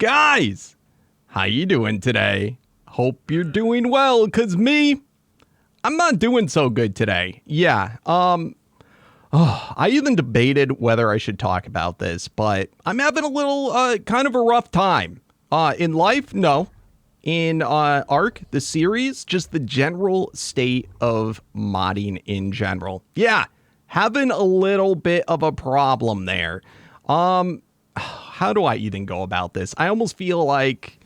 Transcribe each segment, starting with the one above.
Guys, how you doing today? Hope you're doing well, because me, I'm not doing so good today. Yeah, I even debated whether I should talk about this, but I'm having a little, kind of a rough time. In life, no. In Ark, the series, just the general state of modding in general. Yeah, having a little bit of a problem there. How do I even go about this? I almost feel like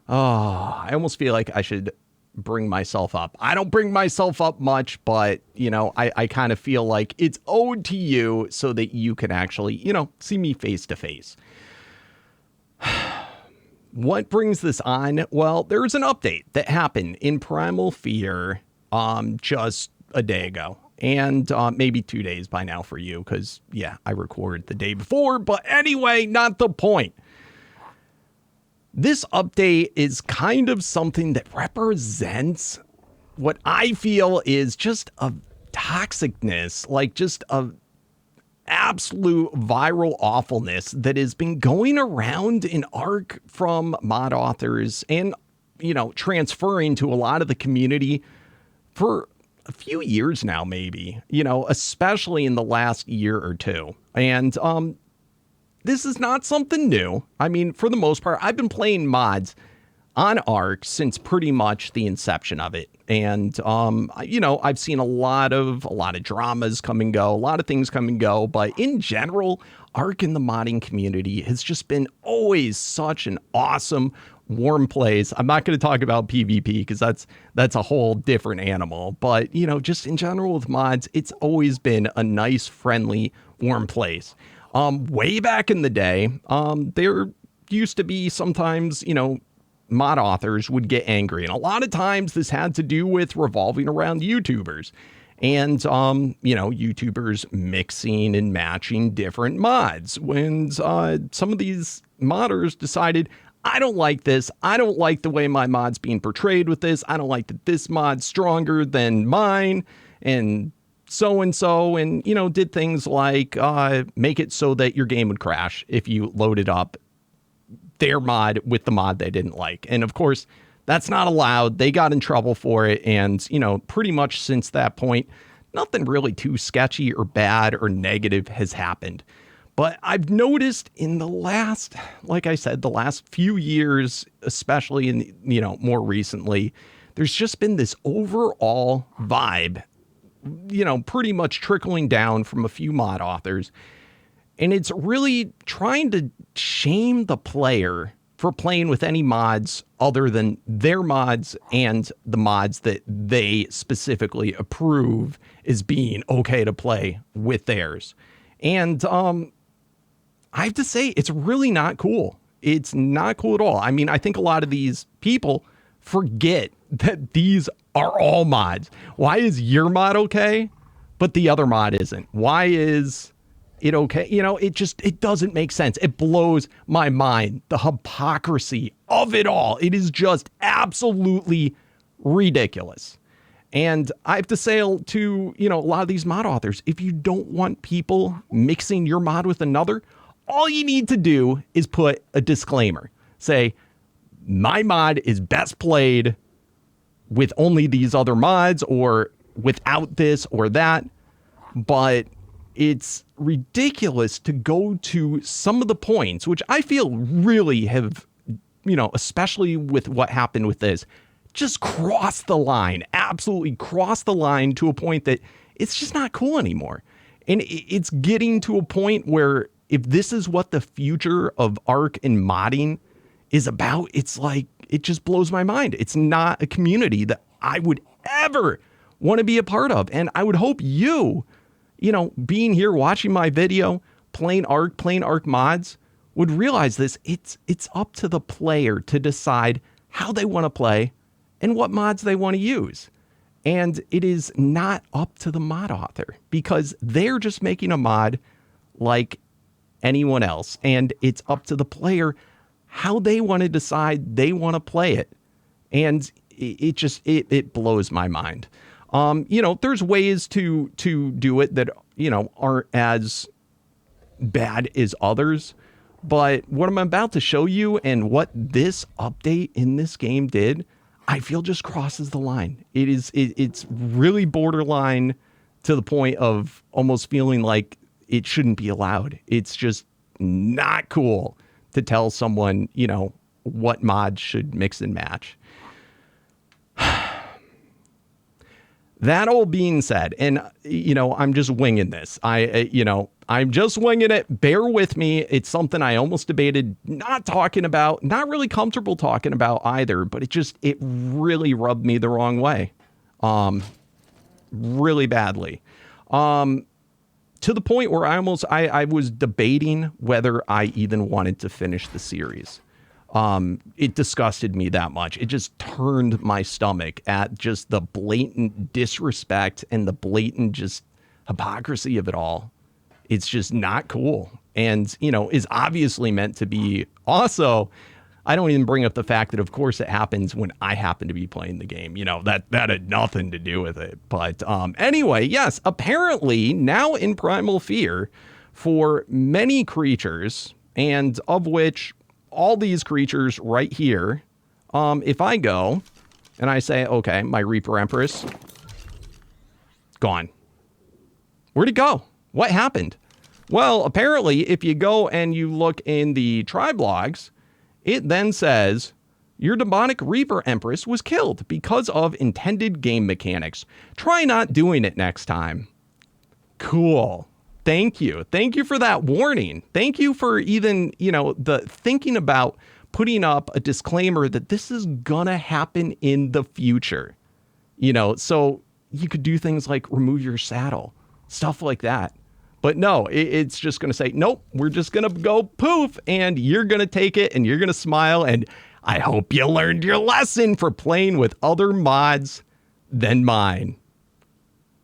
I should bring myself up. I don't bring myself up much, but, you know, I kind of feel like it's owed to you so that you can actually, you know, see me face to face. What brings this on? Well, there's an update that happened in Primal Fear just a day ago. And maybe 2 days by now for you, because, yeah, I record the day before. But anyway, not the point. This update is kind of something that represents what I feel is just a toxicness, like just a absolute viral awfulness that has been going around in Ark from mod authors and, you know, transferring to a lot of the community for a few years now, maybe, you know, especially in the last year or two. And this is not something new. I mean, for the most part, I've been playing mods on Ark since pretty much the inception of it. And, you know, I've seen a lot of dramas come and go, a lot of things come and go. But in general, Ark in the modding community has just been always such an awesome, warm place. I'm not going to talk about PvP because that's a whole different animal. But, you know, just in general with mods, it's always been a nice, friendly, warm place. Way back in the day, there used to be sometimes, you know, mod authors would get angry. And a lot of times this had to do with revolving around YouTubers and, you know, YouTubers mixing and matching different mods. When some of these modders decided, I don't like this. I don't like the way my mod's being portrayed with this. I don't like that this mod's stronger than mine. And so, and, you know, did things like make it so that your game would crash if you loaded up their mod with the mod they didn't like. And of course, that's not allowed. They got in trouble for it. And, you know, pretty much since that point, nothing really too sketchy or bad or negative has happened. But I've noticed in the last, like I said, the last few years, especially in, you know, more recently, there's just been this overall vibe, you know, pretty much trickling down from a few mod authors. And it's really trying to shame the player for playing with any mods other than their mods and the mods that they specifically approve as being okay to play with theirs. And I have to say, it's really not cool. It's not cool at all. I mean, I think a lot of these people forget that these are all mods. Why is your mod okay, but the other mod isn't? Why is it okay? You know, it doesn't make sense. It blows my mind, the hypocrisy of it all. It is just absolutely ridiculous. And I have to say to, you know, a lot of these mod authors, if you don't want people mixing your mod with another, all you need to do is put a disclaimer. Say, my mod is best played with only these other mods or without this or that. But it's ridiculous to go to some of the points, which I feel really have, you know, especially with what happened with this, just cross the line, absolutely cross the line to a point that it's just not cool anymore. And it's getting to a point where if this is what the future of Ark and modding is about, it's like, it just blows my mind. It's not a community that I would ever want to be a part of. And I would hope you know, being here, watching my video, playing Ark mods, would realize this. It's up to the player to decide how they want to play and what mods they want to use. And it is not up to the mod author because they're just making a mod like anyone else. And it's up to the player how they want to decide they want to play it. And it blows my mind. You know, there's ways to do it that, you know, aren't as bad as others. But what I'm about to show you and what this update in this game did, I feel just crosses the line. It's really borderline to the point of almost feeling like it shouldn't be allowed. It's just not cool to tell someone, you know, what mods should mix and match. That all being said, and, you know, I'm just winging this. I'm just winging it. Bear with me. It's something I almost debated not talking about, not really comfortable talking about either, but it really rubbed me the wrong way. Really badly. To the point where I was debating whether I even wanted to finish the series. It disgusted me that much. It just turned my stomach at just the blatant disrespect and the blatant just hypocrisy of it all. It's just not cool. And, you know, is obviously meant to be also, I don't even bring up the fact that, of course, it happens when I happen to be playing the game. You know, that had nothing to do with it. But anyway, yes, apparently now in Primal Fear, for many creatures, and of which all these creatures right here, if I go and I say, okay, my Reaper Empress, gone. Where'd it go? What happened? Well, apparently, if you go and you look in the tribe logs, it then says your demonic Reaper Empress was killed because of intended game mechanics. Try not doing it next time. Cool. Thank you. Thank you for that warning. Thank you for even, you know, the thinking about putting up a disclaimer that this is gonna happen in the future. You know, so you could do things like remove your saddle, stuff like that. But no, it's just going to say, nope, we're just going to go poof, and you're going to take it, and you're going to smile, and I hope you learned your lesson for playing with other mods than mine.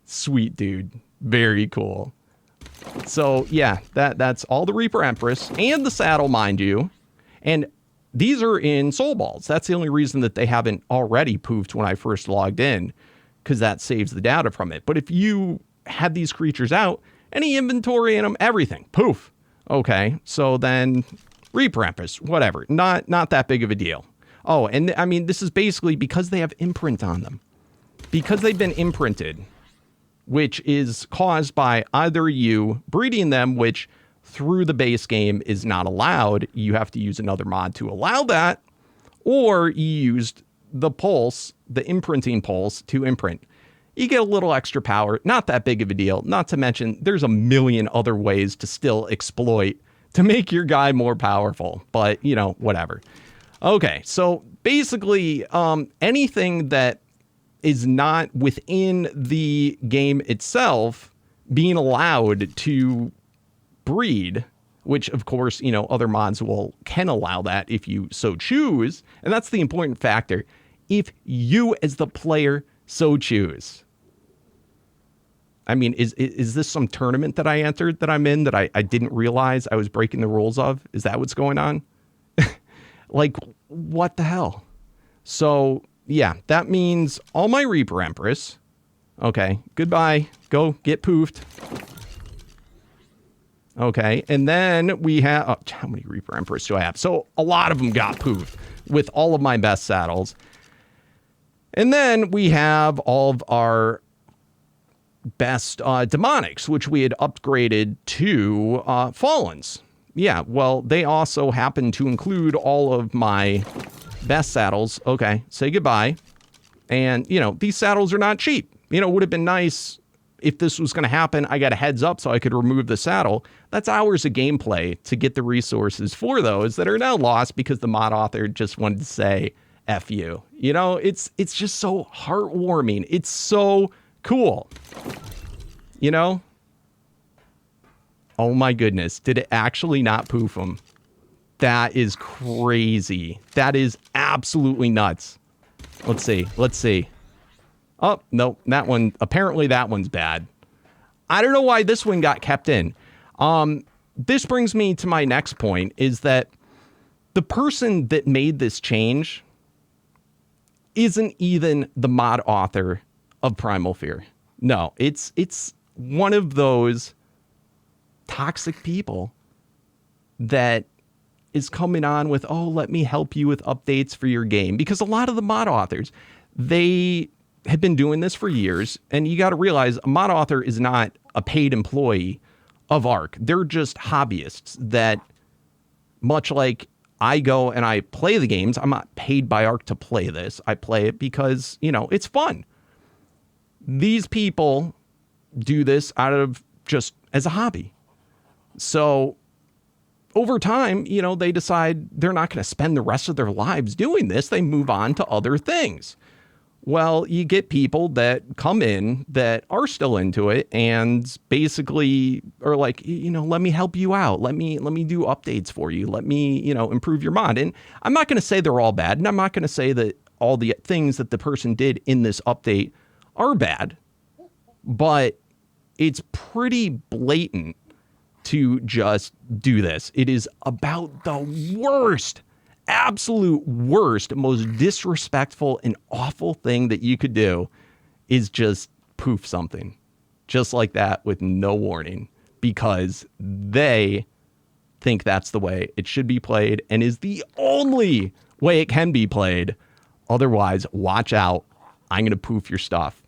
Sweet, dude. Very cool. So, yeah, that's all the Reaper Empress, and the saddle, mind you. And these are in Soul Balls. That's the only reason that they haven't already poofed when I first logged in, because that saves the data from it. But if you had these creatures out, any inventory in them, everything, poof. Okay, so then Reaper Empress, whatever, not that big of a deal. Oh, and I mean, this is basically because they have imprint on them. Because they've been imprinted, which is caused by either you breeding them, which through the base game is not allowed. You have to use another mod to allow that, or you used the pulse, the imprinting pulse to imprint. You get a little extra power, not that big of a deal. Not to mention, there's a million other ways to still exploit to make your guy more powerful. But, you know, whatever. Okay, so basically, anything that is not within the game itself being allowed to breed, which, of course, you know, other mods can allow that if you so choose. And that's the important factor. If you, as the player, so choose. I mean, is this some tournament that I entered that I'm in that I didn't realize I was breaking the rules of? Is that what's going on? Like, what the hell? So, yeah, that means all my Reaper Empress. Okay, goodbye. Go get poofed. Okay, and then we have... how many Reaper Empress do I have? So, a lot of them got poofed with all of my best saddles. And then we have all of our best demonics, which we had upgraded to Fallens. Yeah, well, they also happen to include all of my best saddles. Okay, say goodbye. And, you know, these saddles are not cheap. You know, it would have been nice if this was going to happen. I got a heads up so I could remove the saddle. That's hours of gameplay to get the resources for those that are now lost because the mod author just wanted to say, F you. You know, it's just so heartwarming. It's so cool. You know? Oh my goodness. Did it actually not poof them? That is crazy. That is absolutely nuts. Let's see. Let's see. Oh, no. That one. Apparently that one's bad. I don't know why this one got kept in. This brings me to my next point, is that the person that made this change isn't even the mod author of Primal Fear. No, it's one of those toxic people that is coming on with, oh, let me help you with updates for your game. Because a lot of the mod authors, they have been doing this for years. And you got to realize a mod author is not a paid employee of Ark. They're just hobbyists that, much like I go and I play the games, I'm not paid by Ark to play this. I play it because, it's fun. These people do this out of just as a hobby. So over time, they decide they're not going to spend the rest of their lives doing this. They move on to other things. Well, you get people that come in that are still into it and basically are like, let me help you out. Let me do updates for you. Let me, improve your mod. And I'm not going to say they're all bad. And I'm not going to say that all the things that the person did in this update are bad. But it's pretty blatant to just do this. It is about the worst, absolute worst, most disrespectful and awful thing that you could do is just poof something just like that with no warning, because they think that's the way it should be played and is the only way it can be played. Otherwise, watch out. I'm going to poof your stuff.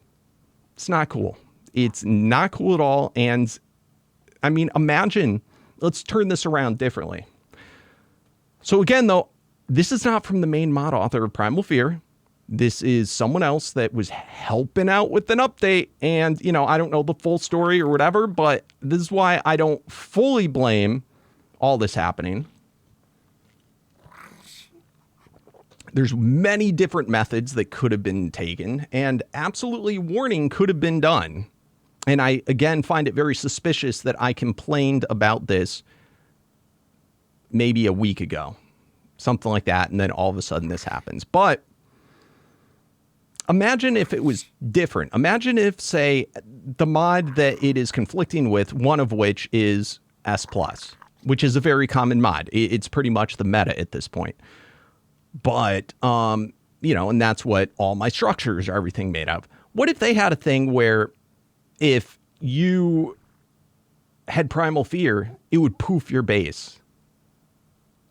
It's not cool. It's not cool at all. And I mean, imagine, let's turn this around differently. So again, though, this is not from the main mod author of Primal Fear. This is someone else that was helping out with an update. And, I don't know the full story or whatever, but this is why I don't fully blame all this happening. There's many different methods that could have been taken, and absolutely warning could have been done. And I, again, find it very suspicious that I complained about this maybe a week ago, something like that. And then all of a sudden this happens. But imagine if it was different. Imagine if, say, the mod that it is conflicting with, one of which is S+, which is a very common mod. It's pretty much the meta at this point. But, and that's what all my structures are everything made of. What if they had a thing where if you had Primal Fear, it would poof your base?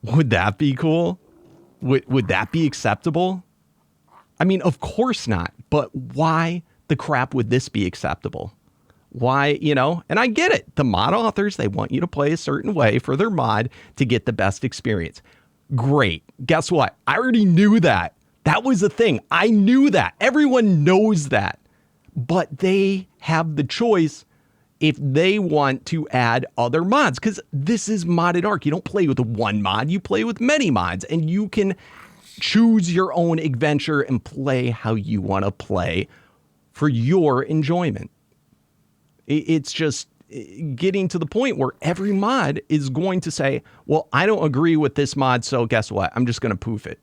Would that be cool? Would that be acceptable? I mean, of course not. But why the crap would this be acceptable? Why, and I get it. The mod authors, they want you to play a certain way for their mod to get the best experience. Great. Guess what? I already knew that. That was the thing. I knew that. Everyone knows that. But they have the choice if they want to add other mods, because this is modded Ark. You don't play with one mod, you play with many mods, and you can choose your own adventure and play how you want to play for your enjoyment. It's just getting to the point where every mod is going to say, well, I don't agree with this mod, so guess what? I'm just going to poof it,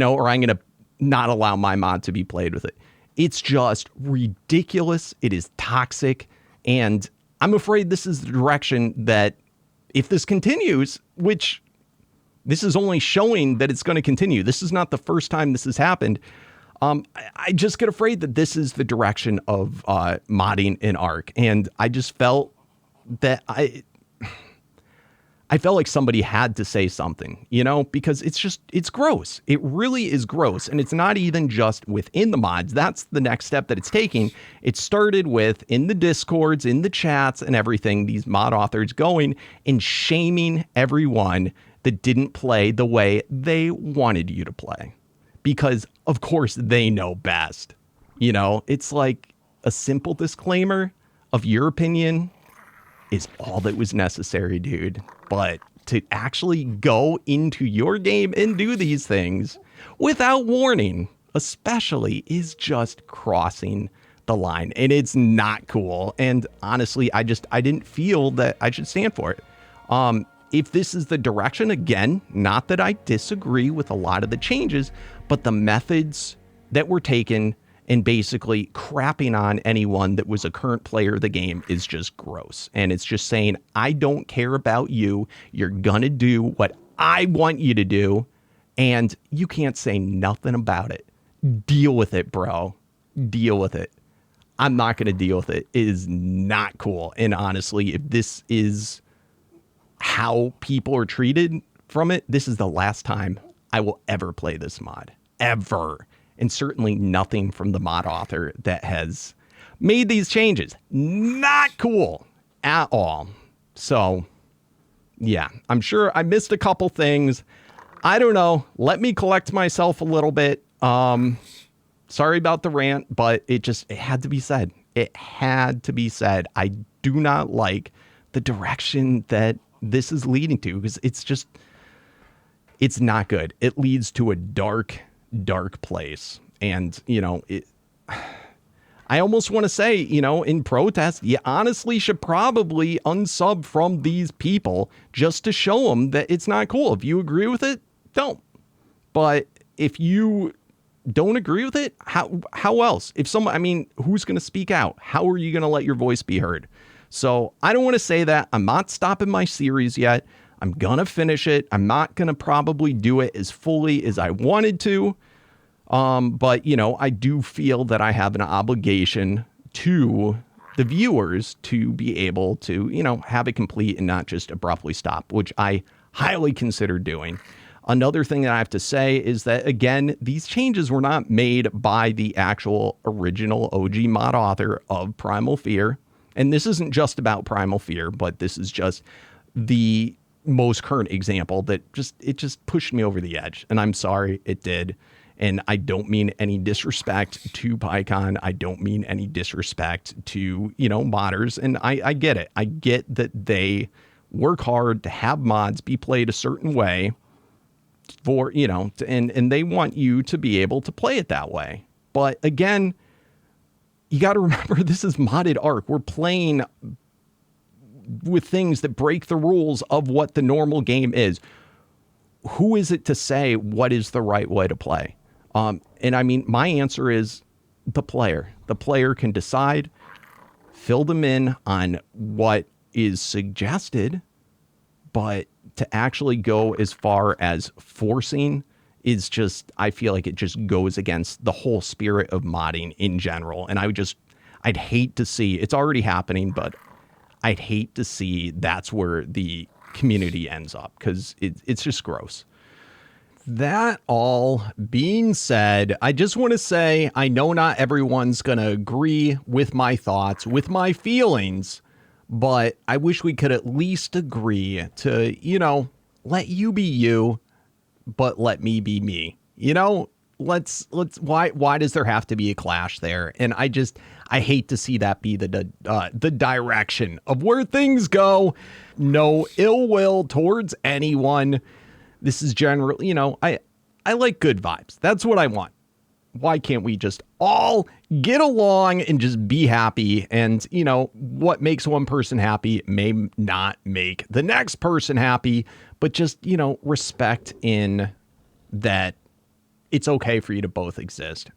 or I'm going to not allow my mod to be played with it. It's just ridiculous. It is toxic. And I'm afraid this is the direction that, if this continues, which this is only showing that it's going to continue. This is not the first time this has happened. I just get afraid that this is the direction of modding in Ark. And I just felt that I felt like somebody had to say something, because it's gross. It really is gross. And it's not even just within the mods. That's the next step that it's taking. It started with, in the Discords, in the chats and everything, these mod authors going and shaming everyone that didn't play the way they wanted you to play. Because, of course, they know best. It's like a simple disclaimer of your opinion is all that was necessary, dude. But to actually go into your game and do these things without warning, especially, is just crossing the line. And it's not cool. And honestly, I didn't feel that I should stand for it. If this is the direction, again, not that I disagree with a lot of the changes, but the methods that were taken and basically crapping on anyone that was a current player of the game is just gross. And it's just saying, I don't care about you. You're gonna do what I want you to do, and you can't say nothing about it. Deal with it, bro. Deal with it. I'm not gonna deal with it. It is not cool. And honestly, if this is how people are treated from it, this is the last time I will ever play this mod. Ever. And certainly nothing from the mod author that has made these changes. Not cool at all. So, yeah, I'm sure I missed a couple things. I don't know. Let me collect myself a little bit. Sorry about the rant, but it had to be said. It had to be said. I do not like the direction that this is leading to, because it's not good. It leads to a dark place. And, I almost want to say, in protest, you honestly should probably unsub from these people just to show them that it's not cool. If you agree with it, don't. But if you don't agree with it, how else? If someone, who's going to speak out? How are you going to let your voice be heard? So I don't want to say that. I'm not stopping my series yet. I'm going to finish it. I'm not going to probably do it as fully as I wanted to. But, I do feel that I have an obligation to the viewers to be able to, have it complete and not just abruptly stop, which I highly consider doing. Another thing that I have to say is that, again, these changes were not made by the actual original OG mod author of Primal Fear. And this isn't just about Primal Fear, but this is just the most current example that it just pushed me over the edge. And I'm sorry it did. And I don't mean any disrespect to PIKKON. I don't mean any disrespect to, modders. And I get it. I get that they work hard to have mods be played a certain way for, and they want you to be able to play it that way. But again, you got to remember, this is modded Ark. We're playing with things that break the rules of what the normal game is. Who is it to say what is the right way to play? And my answer is the player. The player can decide, fill them in on what is suggested, but to actually go as far as forcing is I feel like it just goes against the whole spirit of modding in general. And I'd hate to see, it's already happening, but I'd hate to see that's where the community ends up, because it's just gross. That all being said, I just want to say, I know not everyone's going to agree with my thoughts, with my feelings, but I wish we could at least agree to, let you be you, but let me be me. Let's why does there have to be a clash there? And I hate to see that be the direction of where things go. No ill will towards anyone. This is generally, I like good vibes. That's what I want. Why can't we just all get along and just be happy? And, what makes one person happy may not make the next person happy, but just, respect in that it's okay for you to both exist.